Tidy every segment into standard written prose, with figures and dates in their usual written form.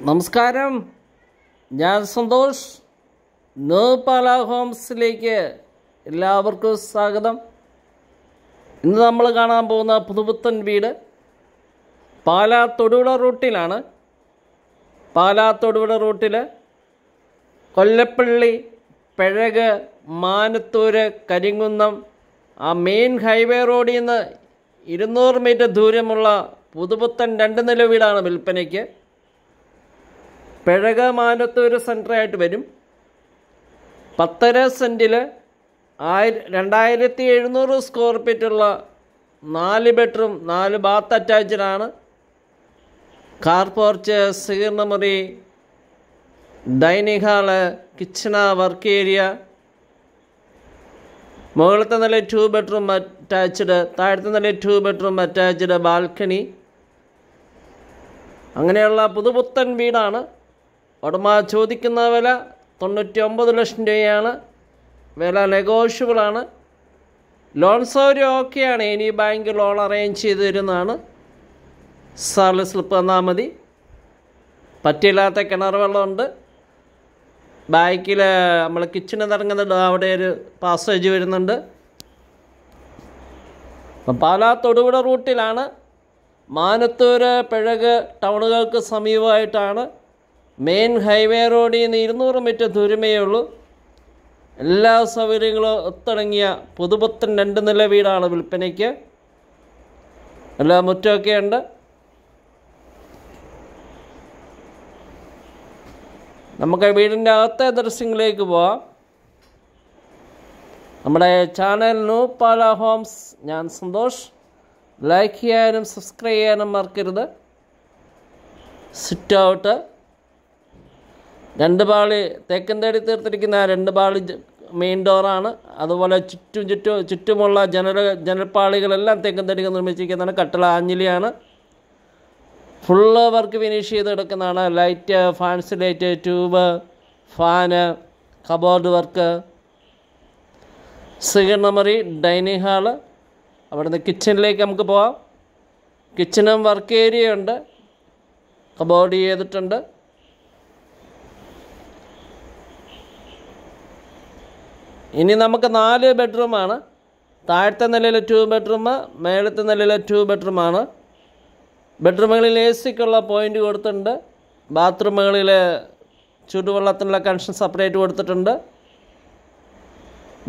നമസ്കാരം, ഞാൻ സന്തോഷ്. ന്യൂ പാല ഹോംസിലേക്ക് എല്ലാവർക്കും സ്വാഗതം. ഇന്ന് നമ്മൾ കാണാൻ പോകുന്ന പുതുപുത്തൻ വീട് പാലാ തൊടുപുഴ റൂട്ടിലാണ്. പാലാ തൊടുപുഴ റൂട്ടിൽ കൊല്ലപ്പള്ളി, പെഴക്, മാനത്തൂര്, കരിങ്കുന്നം ആ മെയിൻ ഹൈവേ റോഡിൽ നിന്ന് 200 മീറ്റർ ദൂരമുള്ള പുതുപുത്തൻ 2 നില വീടാണ് വിൽപ്പനയ്ക്ക്. പെഴക് മാനത്തൂര് സെൻറ്ററായിട്ട് വരും. 10.5 സെൻറ്റിൽ 2700 സ്ക്വയർ ഫീറ്റുള്ള 4 ബെഡ്റൂം 4 ബാത്ത് അറ്റാച്ച്ഡാണ്. കാർ പോർച്ച്, സ്വീകരണമുറി, dining hall, kitchen, work area. മുകളിലത്തെ നില 2 ബെഡ്റൂം അറ്റാച്ച്ഡ്, താഴത്തെ നില 2 ബെഡ്റൂം അറ്റാച്ച്ഡ്, ബാൽക്കണി. അങ്ങനെയുള്ള പുതുപുത്തൻ വീടാണ്. ഉടമ ചോദിക്കുന്ന വില 99 ലക്ഷം രൂപയാണ്. വില നെഗോഷ്യബിളാണ്. ലോൺ സൗകര്യം ഓക്കെയാണ്. ഇനി ബാങ്ക് ലോൺ അറേഞ്ച് ചെയ്ത് തരുന്നതാണ്. സാലറി സ്ലിപ്പ് തന്നാൽ മതി. പറ്റില്ലാത്ത കിണർ വെള്ളമുണ്ട്. ബാക്കിൽ നമ്മൾ കിച്ചണ് തുടങ്ങുന്നുണ്ട്, അവിടെ ഒരു പാസേജ് വരുന്നുണ്ട്. പാലാ തൊടുപുഴ റൂട്ടിലാണ്. മാനത്തൂര്, പെഴക് ടൗണുകൾക്ക് സമീപമായിട്ടാണ്. മെയിൻ ഹൈവേ റോഡിൽ നിന്ന് 200 മീറ്റർ ദൂരമേ ഉള്ളൂ. എല്ലാ സൗകര്യങ്ങളും ഒത്തിണങ്ങിയ പുതുപുത്തൻ 2 നില വീടാണ് വിൽപ്പനയ്ക്ക്. എല്ലാ മുറ്റമൊക്കെ ഉണ്ട്. നമുക്ക് വീടിൻ്റെ അകത്തെ ദൃശ്യങ്ങളിലേക്ക് പോവാം. നമ്മുടെ ചാനൽ ന്യൂ പാല ഹോംസ്. ഞാൻ സന്തോഷ്. ലൈക്ക് ചെയ്യാനും സബ്സ്ക്രൈബ് ചെയ്യാനും മറക്കരുത്. സിറ്റ് ഔട്ട് 2 പാളി തെക്കൻ തേടി തീർത്തിരിക്കുന്ന 2 പാളി മെയിൻ ഡോറാണ്. അതുപോലെ ചുറ്റുമുള്ള ജനൽപ്പാളികളെല്ലാം തെക്കൻ തടിക്ക് നിർമ്മിച്ചിരിക്കുന്നതാണ്. കട്ടള ആഞ്ഞിലിയാണ്. ഫുള്ള് വർക്ക് ഫിനിഷ് ചെയ്ത് എടുക്കുന്നതാണ്. Light, fancy light, tube, fan, cupboard work, സ്വീകരണമുറി, ഡൈനിങ് ഹാള്. അവിടുന്ന് കിച്ചണിലേക്ക് നമുക്ക് പോവാം. കിച്ചണും വർക്ക് ഏരിയ ഉണ്ട്. കബോർഡ് ചെയ്തിട്ടുണ്ട്. ഇനി നമുക്ക് 4 ബെഡ്റൂമാണ്. താഴത്തെ നിലയിൽ 2 ബെഡ്റൂം, മേളത്തെ നിലയിൽ 2 ബെഡ്റൂമാണ്. ബെഡ്റൂമുകളിൽ AC-ക്കുള്ള പോയിൻ്റ് കൊടുത്തിട്ടുണ്ട്. ബാത്റൂമുകളിൽ ചൂടുവെള്ളത്തിനുള്ള കണക്ഷൻ സെപ്പറേറ്റ് കൊടുത്തിട്ടുണ്ട്.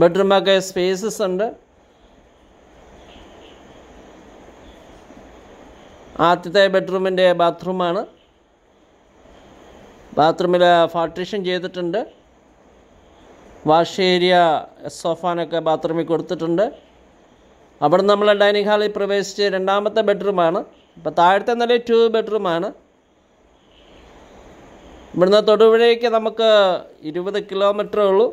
ബെഡ്റൂമൊക്കെ സ്പേസസ് ഉണ്ട്. ആദ്യത്തെ ബെഡ്റൂമിൻ്റെ ബാത്റൂമാണ്. ബാത്റൂമിൽ പാർട്ടീഷൻ ചെയ്തിട്ടുണ്ട്. വാഷ് ഏരിയ, സോഫാനൊക്കെ ബാത്റൂമിൽ കൊടുത്തിട്ടുണ്ട്. അവിടെ നമ്മൾ ഡൈനിങ് ഹാളിൽ പ്രവേശിച്ച് 2ാമത്തെ ബെഡ്റൂമാണ്. ഇപ്പോൾ താഴത്തെ നില 2 ബെഡ്റൂമാണ്. ഇവിടുന്ന് തൊടുപുഴയ്ക്ക് നമുക്ക് 20 കിലോമീറ്ററേ ഉള്ളൂ.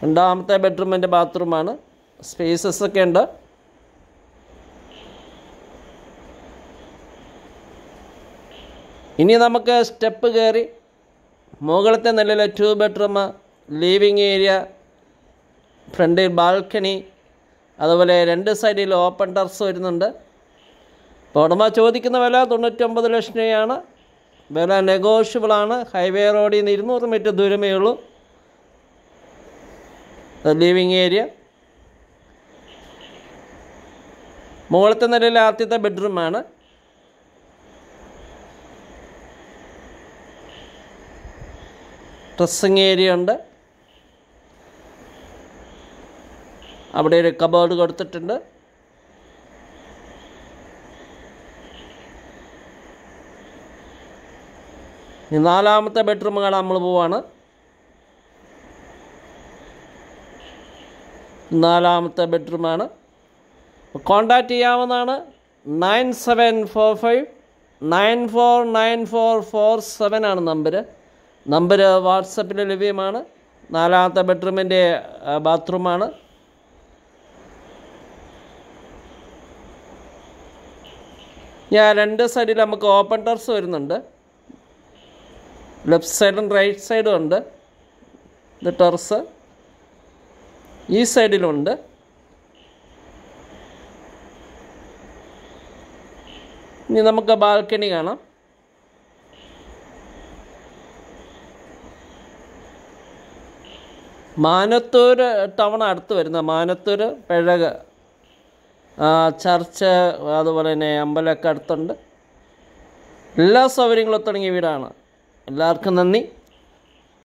രണ്ടാമത്തെ ബെഡ്റൂമിൻ്റെ ബാത്റൂമാണ്. സ്പേസസ് ഒക്കെ ഉണ്ട്. ഇനി നമുക്ക് സ്റ്റെപ്പ് കയറി മുകളിലത്തെ നിലയിൽ 2 ബെഡ്റൂം, ലിവിങ് ഏരിയ, ഫ്രണ്ടിൽ ബാൽക്കണി, അതുപോലെ 2 സൈഡിൽ ഓപ്പൺ ടെറസ് വരുന്നുണ്ട്. അപ്പോൾ ഉടമ ചോദിക്കുന്ന വില 99 ലക്ഷം രൂപയാണ്. വില നെഗോഷ്യബിളാണ്. ഹൈവേ റോഡിൽ നിന്ന് 200 മീറ്റർ ദൂരമേ ഉള്ളൂ. Living area. മുകളിലത്തെ നിലയിൽ ആദ്യത്തെ ബെഡ്റൂമാണ്. ഡ്രസ്സിങ് ഏരിയ ഉണ്ട്. അവിടെ ഒരു കബോർഡ് കൊടുത്തിട്ടുണ്ട്. ഇനി 4ാമത്തെ ബെഡ്റൂം കാണാൻ നമ്മൾ പോവാണ്. 4ാമത്തെ ബെഡ്റൂമാണ്. കോൺടാക്റ്റ് ചെയ്യാവുന്നതാണ്. 9745 949447 ആണ് നമ്പർ വാട്സപ്പിൽ ലഭ്യമാണ്. 4ാമത്തെ ബെഡ്റൂമിൻ്റെ ബാത്റൂമാണ്. ഞാൻ 2 സൈഡിൽ നമുക്ക് ഓപ്പൺ ടെറസ് വരുന്നുണ്ട്. ലെഫ്റ്റ് സൈഡും റൈറ്റ് സൈഡും ഉണ്ട്. ഇത് ടെറസ് ഈ സൈഡിലുണ്ട്. ഇനി നമുക്ക് ബാൽക്കണി കാണാം. മാനത്തൂർ ടൗൺ അടുത്ത് വരുന്ന മാനത്തൂർ പിഴക് ചർച്ച്, അതുപോലെ തന്നെ അമ്പലമൊക്കെ അടുത്തുണ്ട്. എല്ലാ സൗകര്യങ്ങളും തുടങ്ങിയ വീടാണ്. എല്ലാവർക്കും നന്ദി.